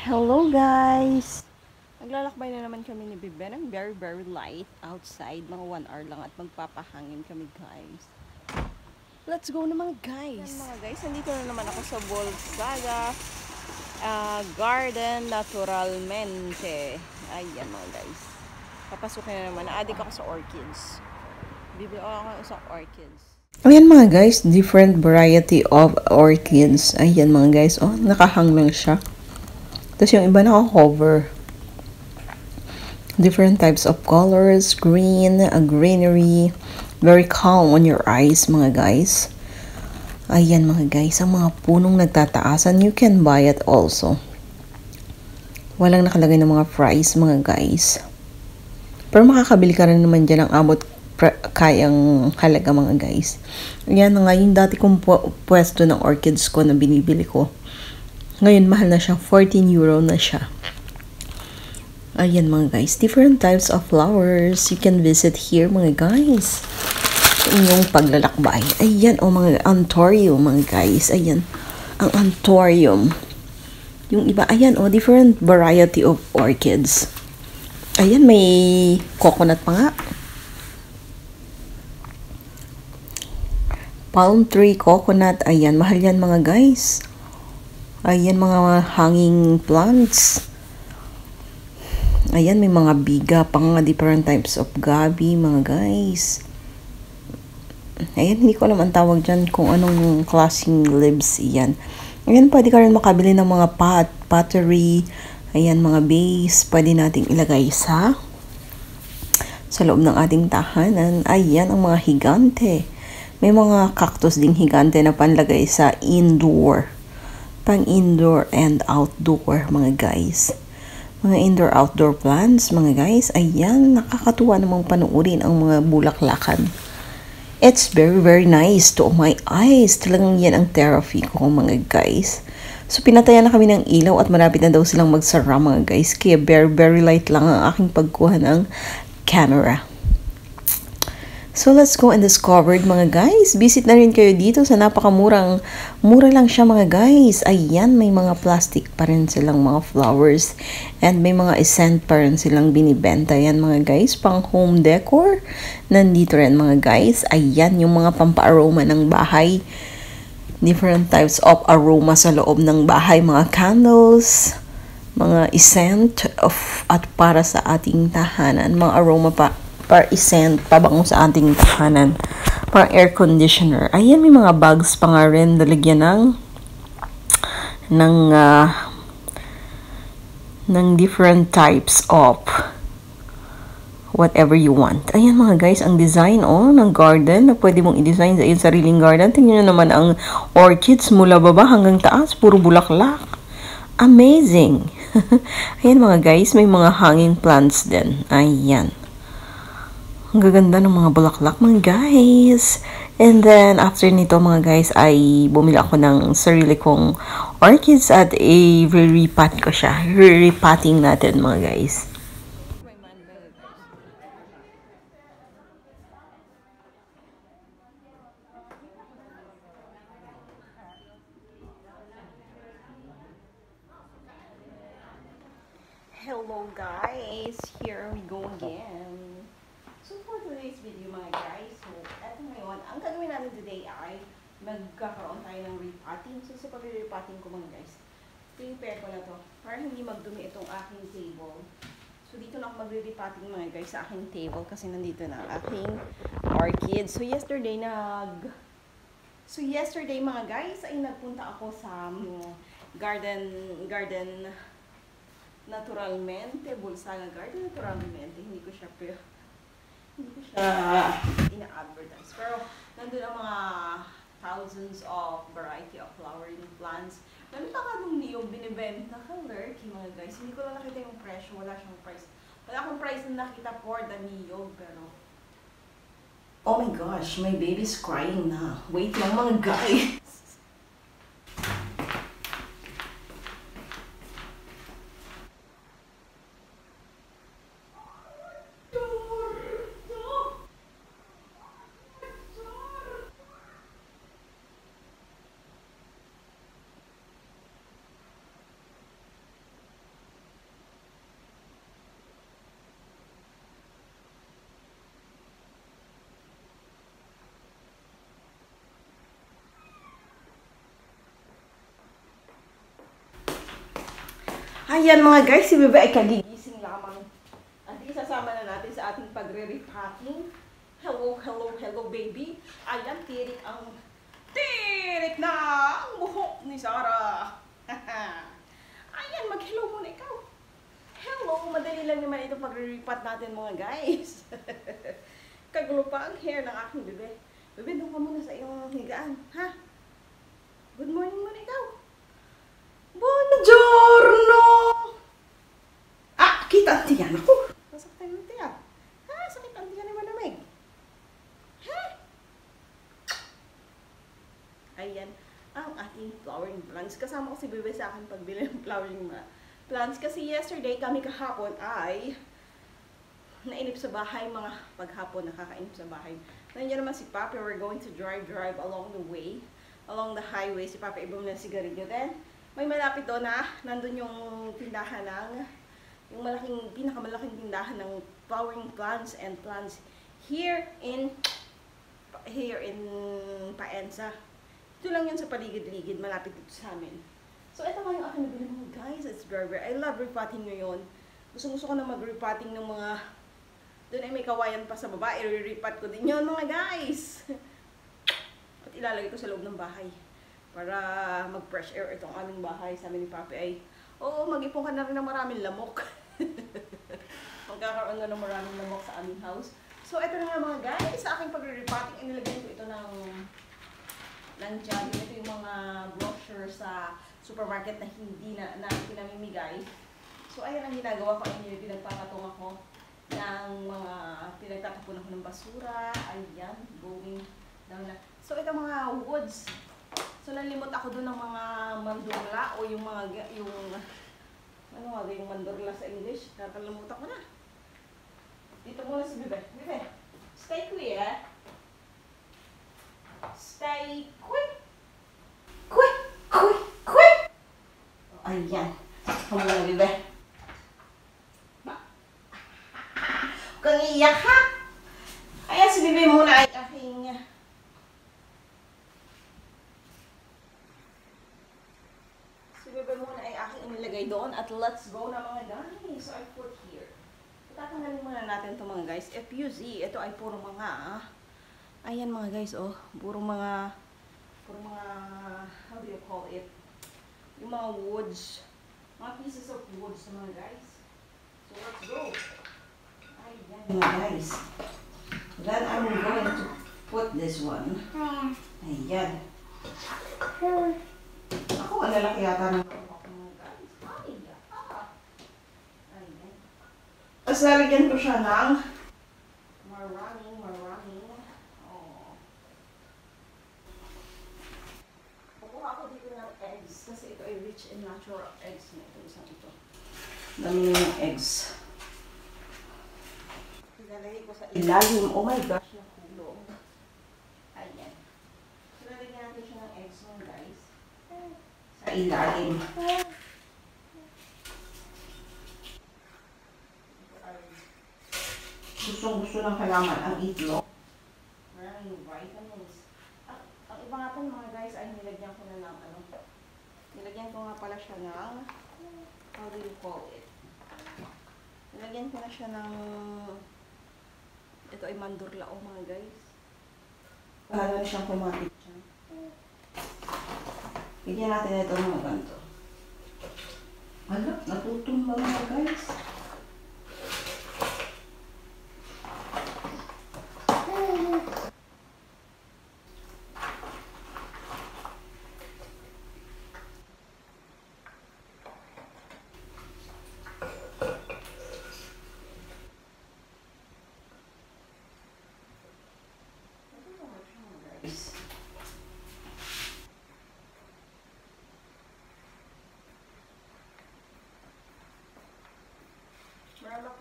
Hello guys! Naglalakbay na naman kami ni Bibe ng very light outside. Mga 1 hour lang at magpapahangin kami guys. Let's go na mga guys! Yan mga guys, nandito na naman ako sa Bolsaga Garden Naturalmente. Ayan mga guys. Papasukin na naman. Adik ako sa orchids. Bibili ako sa orchids. Ayan mga guys, different variety of orchids. Ayan mga guys, oh, nakahang lang siya. Tapos yung iba naka-cover. Different types of colors, green, a greenery, very calm on your eyes mga guys. Ayan mga guys, ang mga punong nagtataasan, you can buy it also. Walang nakalagay ng mga price mga guys. Pero makakabili ka rin naman dyan ng abot kayang halaga mga guys. Ayan nga yung dati kong pwesto ng orchids ko na binibili ko. Ngayon, mahal na siya. 14 euro na siya. Ayan mga guys. Different types of flowers. You can visit here mga guys. Sa inyong paglalakbay. Ayan o mga anthurium mga guys. Ayan. Ang anthurium. Yung iba. Ayan o. Different variety of orchids. Ayan. May coconut pa nga. Palm tree, coconut. Ayan. Mahal yan mga guys. Ayan mga hanging plants. Ayan may mga biga pang different types of gabi mga guys. Ayan hindi ko alam ang tawag dyan kung anong klaseng leaves yan. Ayan pwede ka rin makabili ng mga pottery. Ayan mga vase. Pwede nating ilagay sa loob ng ating tahanan. Ayan ang mga higante. May mga cactus ding higante na panlagay sa indoor. Pang indoor and outdoor mga guys. Mga indoor-outdoor plants mga guys. Ayan, nakakatuwa namang panuorin ang mga bulaklakan. It's very nice to my eyes. Talagang yan ang therapy ko mga guys. So pinatayan na kami ng ilaw at malapit na daw silang magsara mga guys. Kaya very light lang ang aking pagkuha ng camera. So, let's go and discover mga guys. Visit na rin kayo dito sa mura lang siya mga guys. Ayan, may mga plastic pa rin silang mga flowers. And may mga scent pa rin silang binibenta. Ayan mga guys, pang home decor. Nandito rin mga guys. Ayan, yung mga pampa-aroma ng bahay. Different types of aroma sa loob ng bahay. Mga candles, mga scent at para sa ating tahanan. Mga aroma pa. Scent, pabango sa ating tahanan. Parang air conditioner. Ayan, may mga bags pa nga rin. Dalagyan ng different types of whatever you want. Ayan mga guys, ang design ng garden na pwede mong i-design sa iyong sariling garden. Tingnan nyo naman ang orchids mula baba hanggang taas. Puro bulaklak. Amazing! Ayan mga guys, may mga hanging plants din. Ayan. Ang gaganda ng mga bulaklak mga guys. And then, after nito mga guys, ay bumili ako ng sarili kong orchids at i-repot ko siya. Repotting natin mga guys. Hello guys! Here we go again. So for today's video mga guys, so eto ngayon, ang gagawin natin today ay magkakaroon tayo ng repotting. So sa pag-repotting ko mga guys, prepare ko na to para hindi magdumi itong aking table. So dito na ako magre-repotting mga guys sa aking table kasi nandito na ang aking orchids. So yesterday mga guys ay nagpunta ako sa garden Naturalmente, Bolsaga Garden Naturalmente. Hindi ko siya ina-advertise. Pero, nandun ang mga thousands of variety of flowering plants. Ganun pa nga nung niyog binibenta ka, lurky mga guys. Hindi ko lang nakita yung presyo. Wala siyang price. Wala akong price na nakita for the niyog. Pero, oh my gosh, my baby's crying na. Wait lang mga guys. Ayan mga guys, si Bebe ay kagigising lamang. At isasama na natin sa ating pagre-repotting. Hello, hello, hello baby. Ayan, tirik na ang buhok ni Sarah. Ayan, mag-hello muna ikaw. Hello, madali lang naman ito pagre-repot natin mga guys. Kagulo pa ang hair ng aking bebe. Bebe, doon ka muna sa iyong higaan, ha? Good morning muna ikaw. Buongiorno! Ah, kita ang tiyan ako. Masaktan yung tiyan. Ha? Sakit ang tiyan ni Manamig. Ha? Ayan, ang ating flowering plants. Kasama ko si Bebe sa akin pagbili ng flowering plants. Kasi yesterday kami kahapon ay nainip sa bahay. Mga paghapon nakakainip sa bahay. Nandiyan naman si Papa. We're going to drive along the way. Along the highway. Si Papa ibom na sigarilyo. Then, may malapit doon na nandun yung tindahan ng yung pinakamalaking tindahan ng flowering plants and plants here in Paenza. Ito lang yun sa paligid-ligid, malapit dito sa amin. So ito nga yung aking nabili mga guys, it's very, I love repotting ngayon. Gusto ko na mag-repotting ng mga doon ay may kawayan pa sa baba, i-repot ko din yun mga guys. At ilalagay ko sa loob ng bahay para mag-fresh air itong aming bahay. Sa amin ni Papi ay, oo, mag-ipon ka na rin ng maraming lamok. Magkakaroon na ng maraming lamok sa aming house. So, ito na nga mga guys, sa aking pagre-repotting, inilagay ko ito ng dyan. Ito yung mga brochure sa supermarket na hindi na pinamimigay. So, ayan ang ginagawa ko. Pinagpapatong ako ng mga, pinagtatapon ako ng basura. Ayan, going down na. So, ito mga woods. So, nalimot ako doon ng mga mandurla o yung mga, ano nga yung mandurla sa English? Nakalimutan ko na. Dito muna si Bebe. Bebe, stay quiet. Stay quick. Quick, quick, quick. Ayan. Kamu na, Bebe. Huwag kang iiyak, ha? Ayan, si Bebe muna ay aking inilagay doon at let's go na mga guys. So I put here. Tatanggalin muna natin ito mga guys. FUZ, ito ay puro mga ayan mga guys, oh, puro mga how do you call it? Yung mga woods, mga pieces of woods mga guys. So let's go. Ayan mga guys. Then I'm going to put this one. Ayan. Ako, ang lalaki yata ng tapos lalagyan ko siya ng maraming. Oh. Kukuha ako dito ng eggs kasi ito ay rich in natural eggs. Ito isang ito. Dami na yung eggs. Ilalagay ko sa ilalim. Oh my gosh, nakulong. Ayan. So lalagyan natin siya ng eggs mo guys. Sa ilalim. Gusto ng halaman ang itlog. Maraming vitamins. Ang iba nga po mga guys ay nilagyan ko na ng ano. Nilagyan ko nga pala siya ng how do you call it? Nilagyan ko na siya ng ito ay mandurlao mga guys. Wala na siyang kumatik siya. Bigyan natin ito mga ganito. Wala, natutong ba mga guys?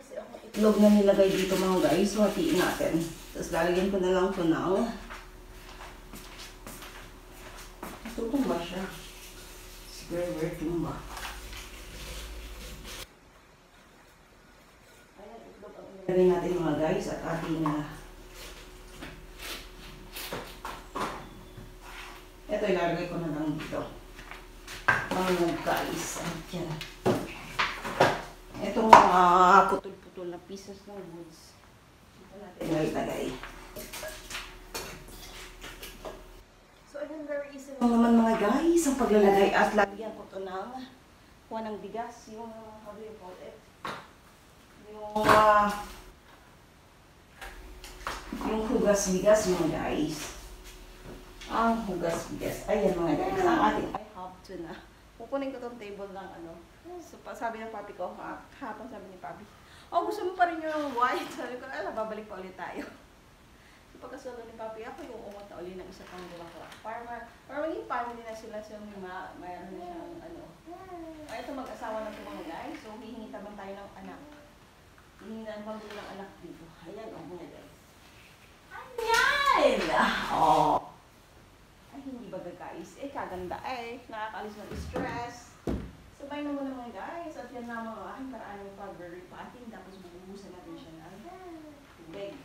Kasi ako itlog na nilagay dito mga guys. So, hatiin natin. Tapos lalagyan ko na lang ito ng tutong ba siya? Square tumba. Ayan, itlog ang nilagay natin mga guys. At ating ito ilalagay ko na lang dito. Mga guys. Ayan. mga putol-putol na pieces ng woods. Dito natin ilagay. So, ayun, very easy lang naman mga guys ang paglalagay at lagyan ko ito ng kuha ng bigas, yung how do you call it? Yung hugas-bigas mga guys. Ang hugas-bigas. Ayan mga guys, ang ating I have to na. Pupunin ko tong table ng ano. So, sabi ng papi ko, hapon sabi ni papi, oh, gusto mo pa rin yung white? Sabi ko, babalik pa ulit tayo. So, pagkasulo ni papi, ako yung umot na uli ng isa pang bulaklak. Para maging family na sila. So, mayroon na siyang ano. Ay, ito mag-asawa na ito mga guys. So, hihingi taban tayo ng anak. Hihingi na naman ng anak dito. Ayan, mga guys. Ayan! Oh! Ay, hindi ba guys? Kaganda nakakaalis ng stress. Sabay na muna mga guys. At yan naman ang aking paraan ng pag-repotting. Tapos bubuhusan natin siya ng tubig.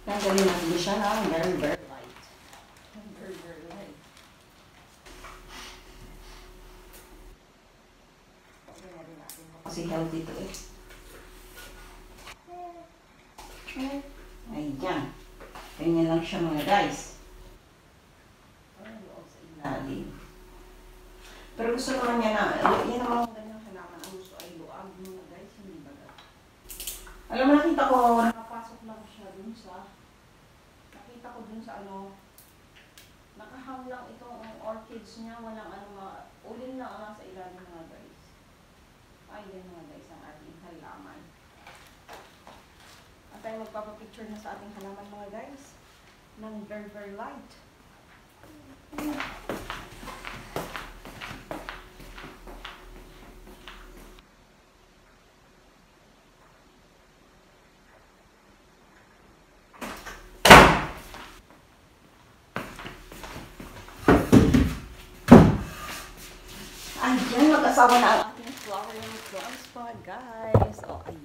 Nanggalin natin siya ng very light. Very light. Kasi healthy ito Ayan. Ganyan lang siya mga guys. Pero gusto naman niya na, yan naman ang ganyang halaman. Ang gusto ay luag mga guys, hindi baga. Alam mo, nakita ko, nakapasok lang siya dun sa, nakita ko dun sa ano, nakahang lang itong orchids niya, walang ano, ulin lang ang nasa ilalim mga guys. Ayan mga guys, ang ating halaman. At tayo magpapapicture na sa ating halaman mga guys, ng very light. Ayan, mag-asawa na ang ating flowering plants mga guys. Oh, ayan.